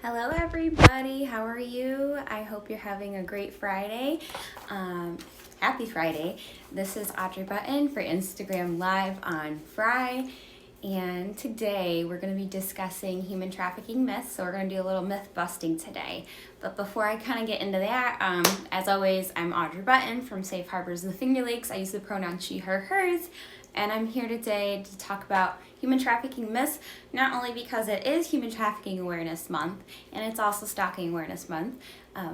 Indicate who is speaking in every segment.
Speaker 1: Hello everybody, how are you? I hope you're having a great Friday. Happy Friday. This is Audrey Button for Instagram Live on Fry. And today we're going to be discussing human trafficking myths. So we're going to do a little myth busting today. But before I kind of get into that, as always, I'm Audrey Button from Safe Harbors of the Finger Lakes. I use the pronoun she, her, hers. And I'm here today to talk about human trafficking myths, not only because it is Human Trafficking Awareness Month, and it's also Stalking Awareness Month.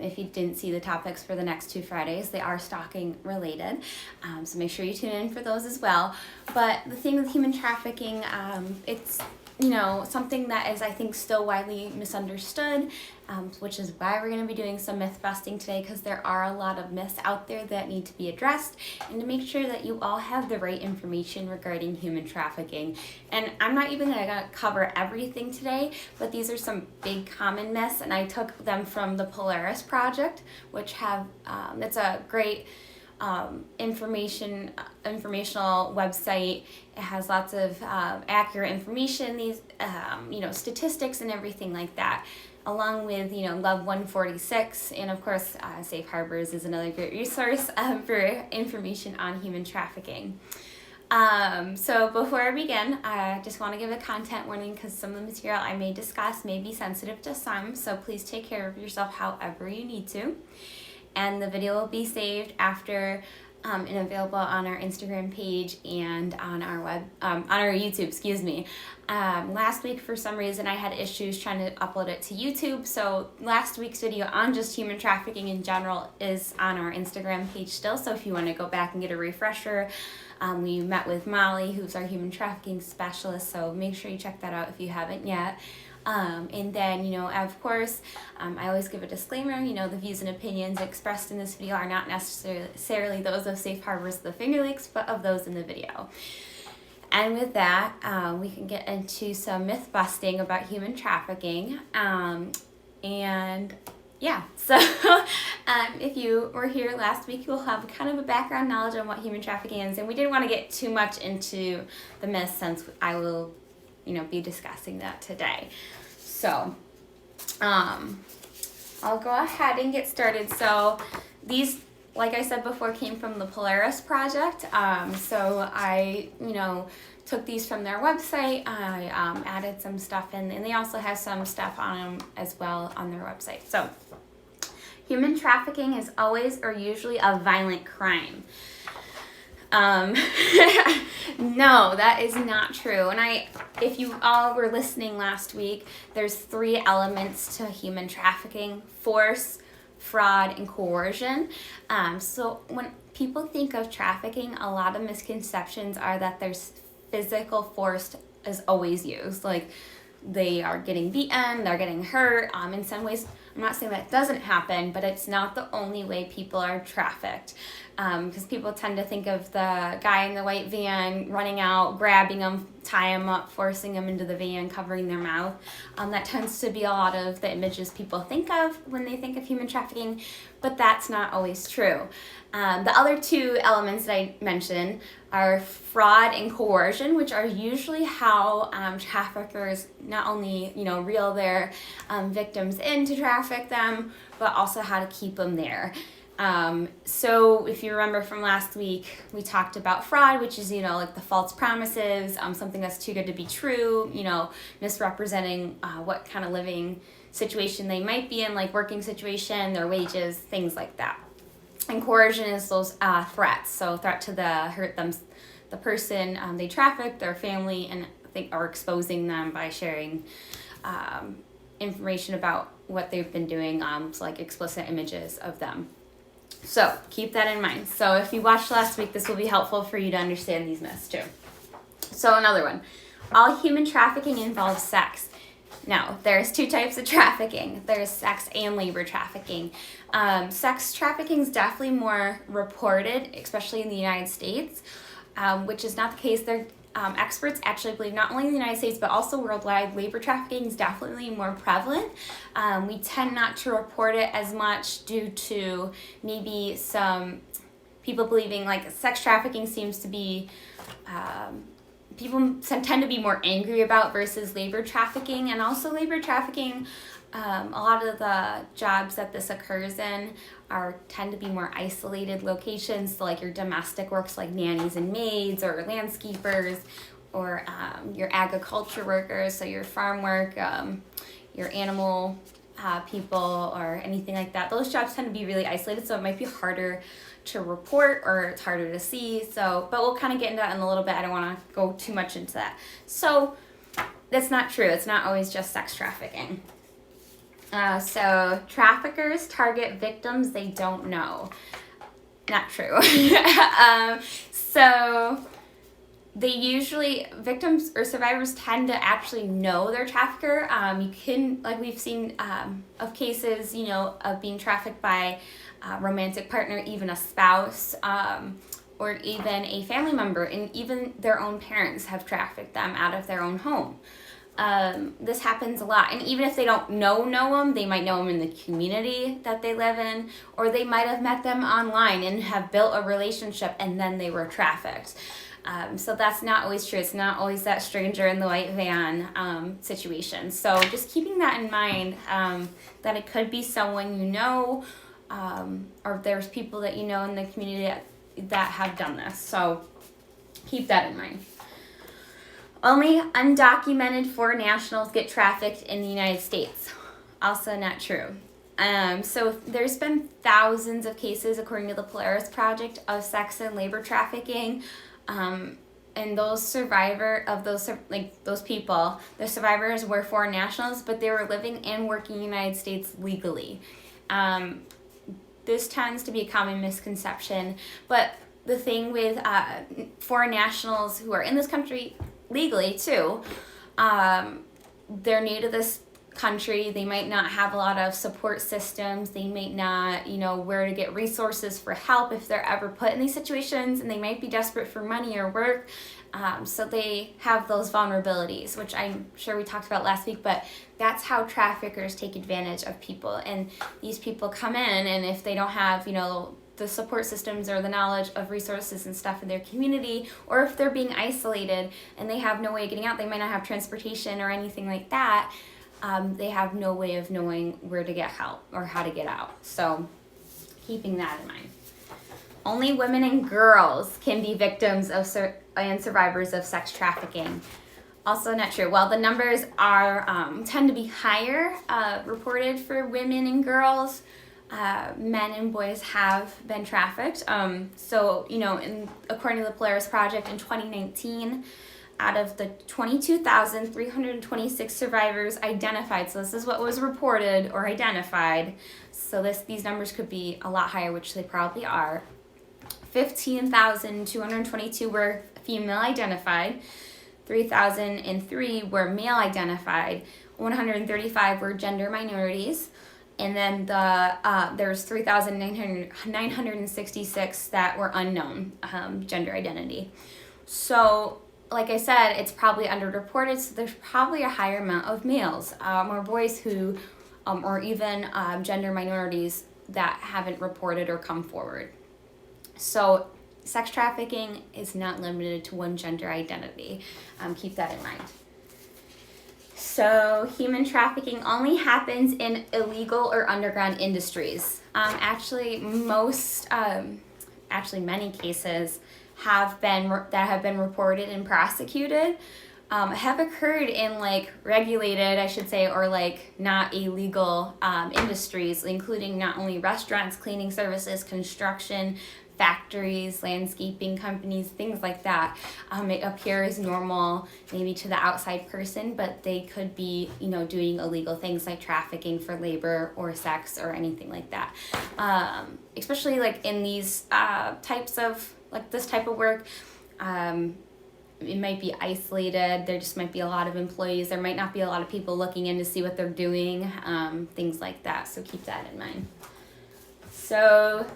Speaker 1: If you didn't see the topics for the next 2 Fridays, they are stalking related, so make sure you tune in for those as well. But the thing with human trafficking, it's something that is, I think, still widely misunderstood, which is why we're going to be doing some myth busting today, because there are a lot of myths out there that need to be addressed, and to make sure that you all have the right information regarding human trafficking. And I'm not even going to cover everything today, but these are some big common myths, and I took them from the Polaris Project, which have it's a great informational website. It has lots of accurate information, these statistics and everything like that, along with Love 146, and of course Safe Harbors is another great resource for information on human trafficking. So before I begin, I just want to give a content warning, because some of the material I may discuss may be sensitive to some, so please take care of yourself however you need to. And the video will be saved after and available on our Instagram page and on our YouTube, excuse me. Last week, for some reason, I had issues trying to upload it to YouTube, so last week's video on just human trafficking in general is on our Instagram page still, so if you want to go back and get a refresher, we met with Molly, who's our human trafficking specialist, so make sure you check that out if you haven't yet. And then, of course, I always give a disclaimer, the views and opinions expressed in this video are not necessarily those of Safe Harbors of the Finger Lakes, but of those in the video. And with that, we can get into some myth busting about human trafficking. If you were here last week, you'll have kind of a background knowledge on what human trafficking is, and we didn't want to get too much into the myths, since I will be discussing that today. So I'll go ahead and get started. So these, like I said before, came from the Polaris Project. So I took these from their website. I added some stuff in, and they also have some stuff on them as well on their website. So human trafficking is always or usually a violent crime. No, that is not true. And if you all were listening last week, there's 3 elements to human trafficking: force, fraud, and coercion. So when people think of trafficking, a lot of misconceptions are that there's physical force is always used. Like, they are getting beaten, they're getting hurt. In some ways, I'm not saying that doesn't happen, but it's not the only way people are trafficked. Because people tend to think of the guy in the white van running out, grabbing them, tie them up, forcing them into the van, covering their mouth. That tends to be a lot of the images people think of when they think of human trafficking, but that's not always true. The other 2 elements that I mentioned are fraud and coercion, which are usually how traffickers not only reel their victims in to traffic them, but also how to keep them there. So if you remember from last week, we talked about fraud, which is, like the false promises, something that's too good to be true, misrepresenting what kind of living situation they might be in, like working situation, their wages, things like that. And coercion is those threats, so threat to hurt them, the person they traffic, their family, and are exposing them by sharing information about what they've been doing, so like explicit images of them. So keep that in mind. So if you watched last week, this will be helpful for you to understand these myths too. So another one, all human trafficking involves sex. Now, there's 2 types of trafficking. There's sex and labor trafficking. Sex trafficking is definitely more reported, especially in the United States, which is not the case. Experts actually believe not only in the United States, but also worldwide, labor trafficking is definitely more prevalent. We tend not to report it as much due to maybe some people believing like sex trafficking seems to be people tend to be more angry about versus labor trafficking. And also labor trafficking A lot of the jobs that this occurs in tend to be more isolated locations, so like your domestic works like nannies and maids or landscapers, or your agriculture workers, so your farm work, your animal people or anything like that. Those jobs tend to be really isolated, so it might be harder to report or it's harder to see. So, but we'll kind of get into that in a little bit. I don't want to go too much into that. So that's not true. It's not always just sex trafficking. So traffickers target victims they don't know. Not true. So victims or survivors tend to actually know their trafficker. You can, like we've seen of cases, of being trafficked by a romantic partner, even a spouse, or even a family member, and even their own parents have trafficked them out of their own home. This happens a lot, and even if they don't know them, they might know them in the community that they live in, or they might have met them online and have built a relationship and then they were trafficked. So that's not always true. It's not always that stranger in the white van situation. So just keeping that in mind, that it could be someone or there's people that in the community that have done this. So keep that in mind. Only undocumented foreign nationals get trafficked in the United States. Also not true. So there's been thousands of cases, according to the Polaris Project, of sex and labor trafficking. And those people, the survivors were foreign nationals, but they were living and working in the United States legally. This tends to be a common misconception, but the thing with foreign nationals who are in this country legally too, they're new to this country. They might not have a lot of support systems. They might not, where to get resources for help if they're ever put in these situations, and they might be desperate for money or work. So they have those vulnerabilities, which I'm sure we talked about last week, but that's how traffickers take advantage of people. And these people come in, and if they don't have, the support systems or the knowledge of resources and stuff in their community, or if they're being isolated and they have no way of getting out, they might not have transportation or anything like that. They have no way of knowing where to get help or how to get out. So keeping that in mind. Only women and girls can be victims of and survivors of sex trafficking. Also not true. Well, the numbers tend to be higher reported for women and girls. Men and boys have been trafficked. According to the Polaris Project in 2019, out of the 22,326 survivors identified, so this is what was reported or identified, so these numbers could be a lot higher, which they probably are. 15,222 were female identified, 3,003 were male identified, 135 were gender minorities, and then there's 3,966 that were unknown gender identity. So like I said, it's probably underreported, so there's probably a higher amount of males or boys who, or even gender minorities that haven't reported or come forward. So sex trafficking is not limited to one gender identity. Keep that in mind. So human trafficking only happens in illegal or underground industries. Many cases have been reported and prosecuted have occurred in regulated, I should say, or not illegal industries, including not only restaurants, cleaning services, construction, factories, landscaping companies, things like that. It appears normal maybe to the outside person, but they could be, doing illegal things like trafficking for labor or sex or anything like that. Especially in these types of, this type of work, it might be isolated. There just might be a lot of employees. There might not be a lot of people looking in to see what they're doing, things like that. So keep that in mind. So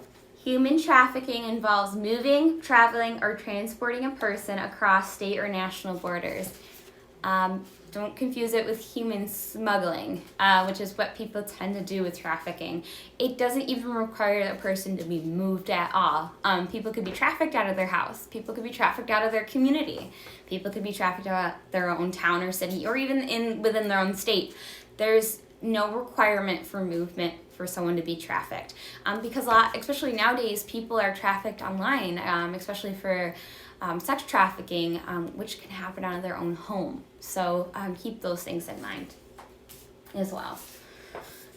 Speaker 1: human trafficking involves moving, traveling, or transporting a person across state or national borders. Don't confuse it with human smuggling, which is what people tend to do with trafficking. It doesn't even require a person to be moved at all. People could be trafficked out of their house. People could be trafficked out of their community. People could be trafficked out of their own town or city, or even within their own state. There's no requirement for movement for someone to be trafficked, because especially nowadays, people are trafficked online, especially for sex trafficking, which can happen out of their own home. So keep those things in mind as well.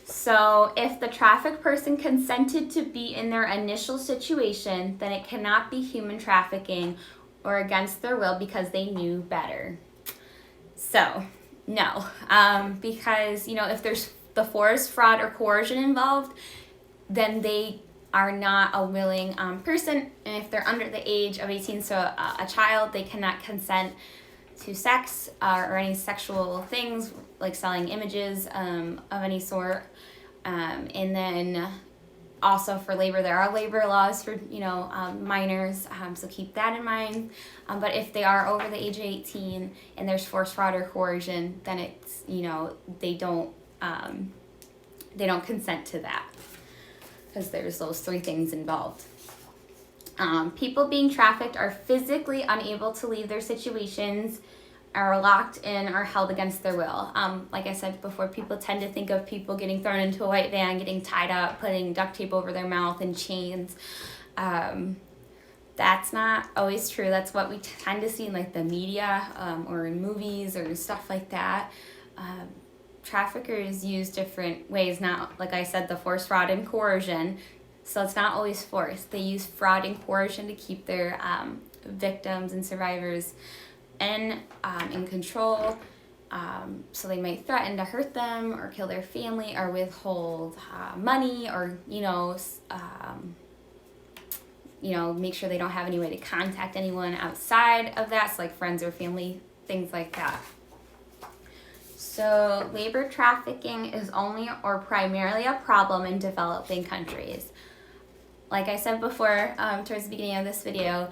Speaker 1: So if the trafficked person consented to be in their initial situation, then it cannot be human trafficking or against their will because they knew better. So no, because, if there's the force, fraud, or coercion involved, then they are not a willing person. And if they're under the age of 18, so a child, they cannot consent to sex or any sexual things like selling images of any sort. And then also for labor, there are labor laws for minors, so keep that in mind. But if they are over the age of 18 and there's force, fraud, or coercion, then it's they don't consent to that, because there's those three things involved. People being trafficked are physically unable to leave their situations, are locked in, or held against their will. Like I said before, people tend to think of people getting thrown into a white van, getting tied up, putting duct tape over their mouth and chains. That's not always true. That's what we tend to see in like the media or in movies or stuff like that. Traffickers use different ways, not like I said, the force, fraud, and coercion. So it's not always force. They use fraud and coercion to keep their victims and survivors in control. So they might threaten to hurt them or kill their family or withhold money, or make sure they don't have any way to contact anyone outside of that, so like friends or family, things like that. So labor trafficking is only or primarily a problem in developing countries. Like I said before, towards the beginning of this video,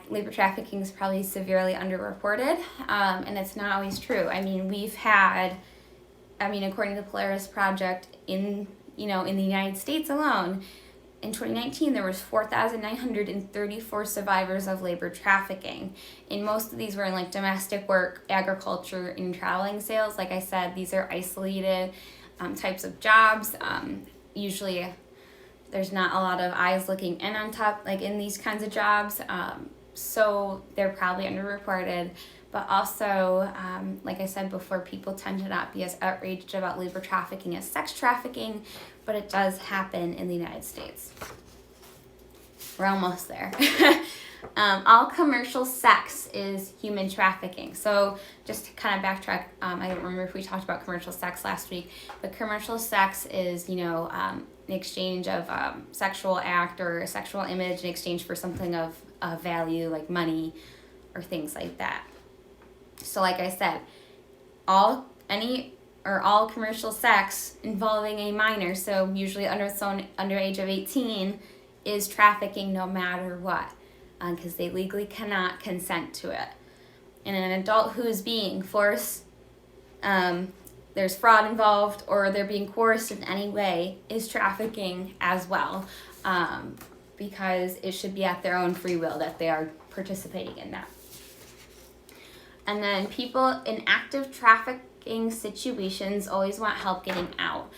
Speaker 1: labor trafficking is probably severely underreported, and it's not always true. According to the Polaris Project, in the United States alone, in 2019, there was 4,934 survivors of labor trafficking, and most of these were in like domestic work, agriculture, and traveling sales. Like I said, these are isolated types of jobs. Usually, there's not a lot of eyes looking in on top, like in these kinds of jobs. So they're probably underreported. But also, like I said before, people tend to not be as outraged about labor trafficking as sex trafficking, but it does happen in the United States. We're almost there. All commercial sex is human trafficking. So just to kind of backtrack, I don't remember if we talked about commercial sex last week, but commercial sex is, an exchange of sexual act or a sexual image in exchange for something of value, like money or things like that. So like I said, all commercial sex involving a minor, so usually under age of 18, is trafficking no matter what, because they legally cannot consent to it. And an adult who is being forced, there's fraud involved, or they're being coerced in any way, is trafficking as well, because it should be at their own free will that they are participating in that. And then people in active trafficking situations always want help getting out.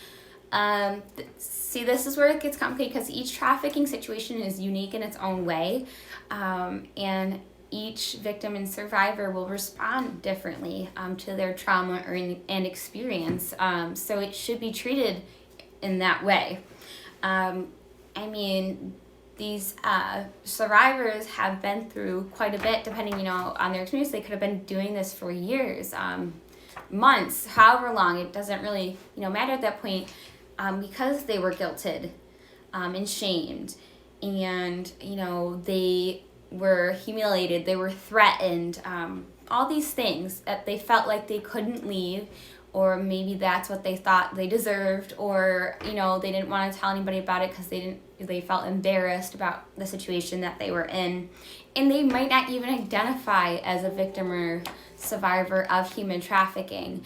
Speaker 1: See, this is where it gets complicated, because each trafficking situation is unique in its own way, and each victim and survivor will respond differently to their trauma and experience. So it should be treated in that way. These survivors have been through quite a bit, depending, on their experience. They could have been doing this for years, months, however long. It doesn't really, matter at that point, because they were guilted and shamed, and, they were humiliated, they were threatened, all these things that they felt like they couldn't leave, or maybe that's what they thought they deserved, or, they didn't want to tell anybody about it because they felt embarrassed about the situation that they were in. And they might not even identify as a victim or survivor of human trafficking.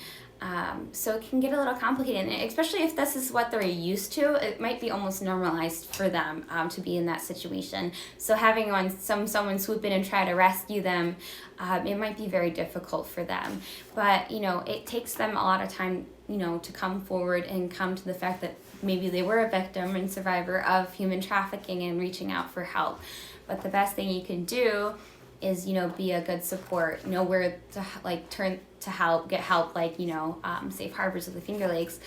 Speaker 1: So it can get a little complicated, and especially if this is what they're used to, it might be almost normalized for them to be in that situation. So having someone swoop in and try to rescue them, it might be very difficult for them. But, it takes them a lot of time to come forward and come to the fact that maybe they were a victim and survivor of human trafficking and reaching out for help. But the best thing you can do is, be a good support, know where to turn to help, get help, safe harbors of the Finger Lakes.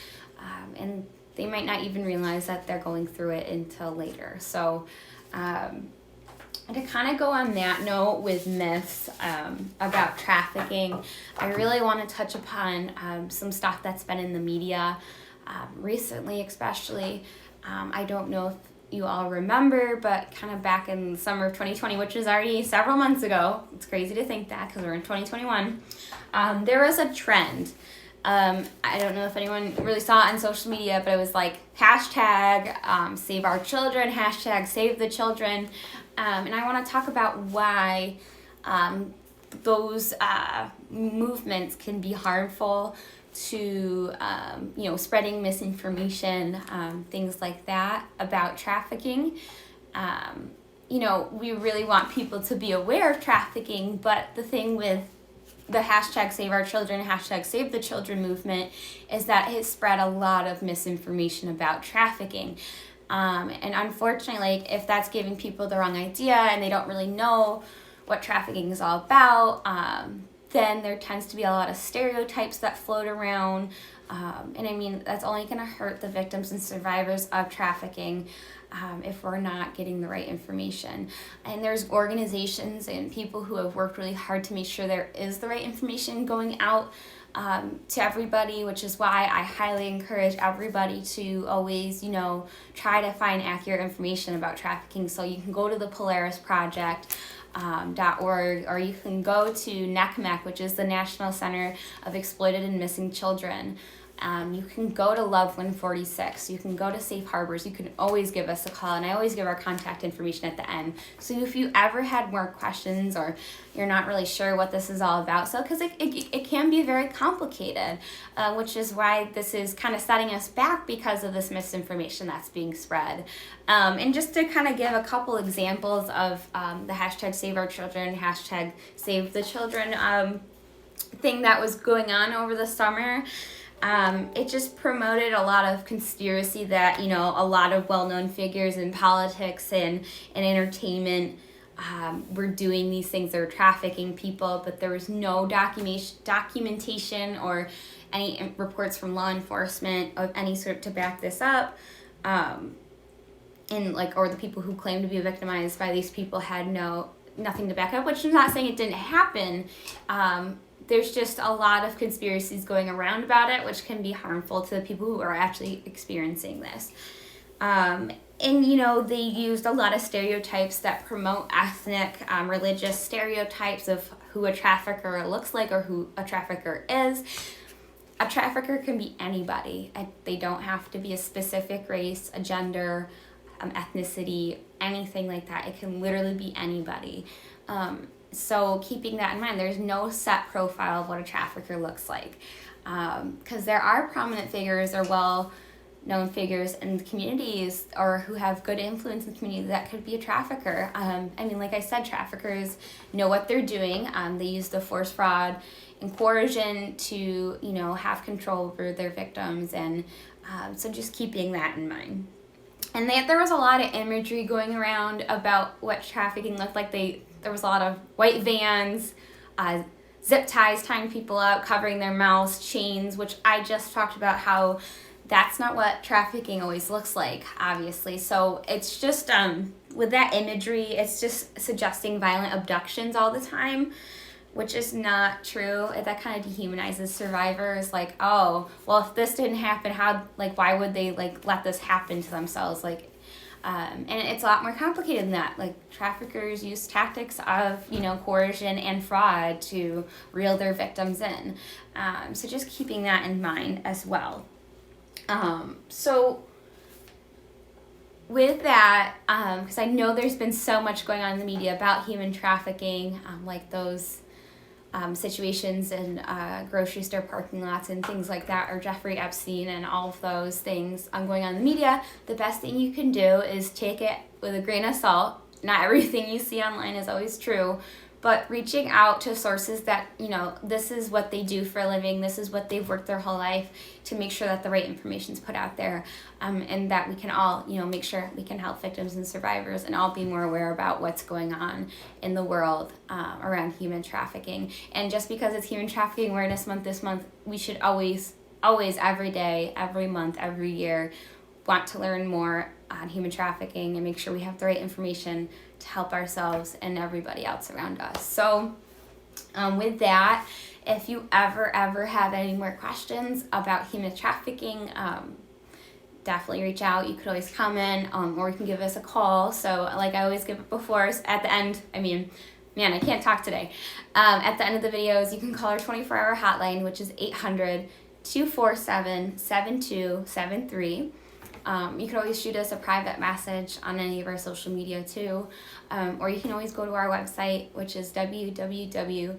Speaker 1: And they might not even realize that they're going through it until later. So to kind of go on that note with myths about trafficking, I really want to touch upon some stuff that's been in the media recently, especially. I don't know if you all remember, but kind of back in the summer of 2020, which was already several months ago, it's crazy to think that because we're in 2021, there was a trend. I don't know if anyone really saw it on social media, but it was like hashtag save our children, hashtag save the children. And I want to talk about why those movements can be harmful to, spreading misinformation, things like that about trafficking. We really want people to be aware of trafficking, but the thing with the hashtag save our children, hashtag save the children movement is that it spread a lot of misinformation about trafficking. And unfortunately, if that's giving people the wrong idea and they don't really know what trafficking is all about, then there tends to be a lot of stereotypes that float around. And that's only going to hurt the victims and survivors of trafficking if we're not getting the right information. And there's organizations and people who have worked really hard to make sure there is the right information going out to everybody, which is why I highly encourage everybody to always, try to find accurate information about trafficking. So you can go to the Polaris Project. .org, or you can go to NECMEC, which is the National Center of Exploited and Missing Children. You can go to Love 146. You can go to Safe Harbors. You can always give us a call, and I always give our contact information at the end. So if you ever had more questions or you're not really sure what this is all about, because it can be very complicated, which is why this is kind of setting us back because of this misinformation that's being spread. And just to kind of give a couple examples of the hashtag Save Our Children, hashtag Save the Children thing that was going on over the summer. It just promoted a lot of conspiracy that, a lot of well-known figures in politics and entertainment were doing these things. They were trafficking people, but there was no documentation or any reports from law enforcement of any sort to back this up. Or the people who claimed to be victimized by these people had nothing to back up, which I'm not saying it didn't happen. There's just a lot of conspiracies going around about it, which can be harmful to the people who are actually experiencing this. They used a lot of stereotypes that promote ethnic, religious stereotypes of who a trafficker looks like or who a trafficker is. A trafficker can be anybody. They don't have to be a specific race, a gender, ethnicity, anything like that. It can literally be anybody. So keeping that in mind, there's no set profile of what a trafficker looks like. Because there are prominent figures or well-known figures in the communities or who have good influence in the community that could be a trafficker. Like I said, traffickers know what they're doing. They use the force, fraud, and coercion to, have control over their victims. And so just keeping that in mind. And there was a lot of imagery going around about what trafficking looked like. There was a lot of white vans, zip ties tying people up, covering their mouths, chains, which I just talked about how that's not what trafficking always looks like, obviously. So it's just, with that imagery, it's just suggesting violent abductions all the time, which is not true. That kind of dehumanizes survivors. Like, oh, well, if this didn't happen, why would they, let this happen to themselves? And it's a lot more complicated than that. Traffickers use tactics of, coercion and fraud to reel their victims in. So just keeping that in mind as well. So with that, because I know there's been so much going on in the media about human trafficking, those situations in grocery store parking lots and things like that, or Jeffrey Epstein and all of those things going on in the media, the best thing you can do is take it with a grain of salt. Not everything you see online is always true. but reaching out to sources that, this is what they do for a living, this is what they've worked their whole life, to make sure that the right information is put out there, and that we can all, make sure we can help victims and survivors and all be more aware about what's going on in the world around human trafficking. And just because it's Human Trafficking Awareness Month this month, we should always, every day, every month, every year, want to learn more on human trafficking and make sure we have the right information to help ourselves and everybody else around us. So with that, if you ever have any more questions about human trafficking, definitely reach out. You could always comment, or you can give us a call. So like I always give it before, at the end, I can't talk today. At the end of the videos, you can call our 24-hour hotline, which is 800-247-7273. You can always shoot us a private message on any of our social media too, or you can always go to our website, which is www.shflny.org.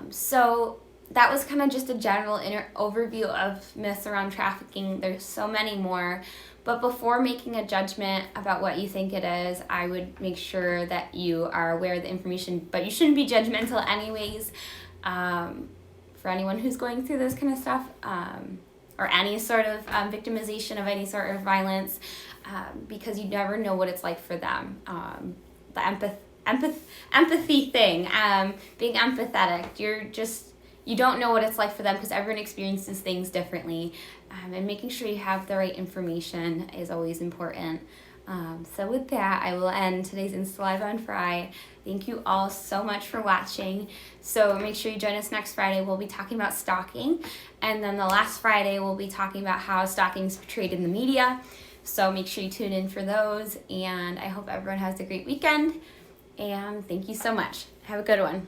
Speaker 1: So that was kind of just a general overview of myths around trafficking. There's so many more, but before making a judgment about what you think it is, I would make sure that you are aware of the information, but you shouldn't be judgmental anyways. For anyone who's going through this kind of stuff, or any sort of victimization of any sort of violence, because you never know what it's like for them. The empathy thing, being empathetic, you don't know what it's like for them because everyone experiences things differently, and making sure you have the right information is always important. So with that, I will end today's Insta Live on Fry. Thank you all so much for watching. So make sure you join us next Friday. We'll be talking about stalking. And then the last Friday, we'll be talking about how stalking is portrayed in the media. So make sure you tune in for those. And I hope everyone has a great weekend. And thank you so much. Have a good one.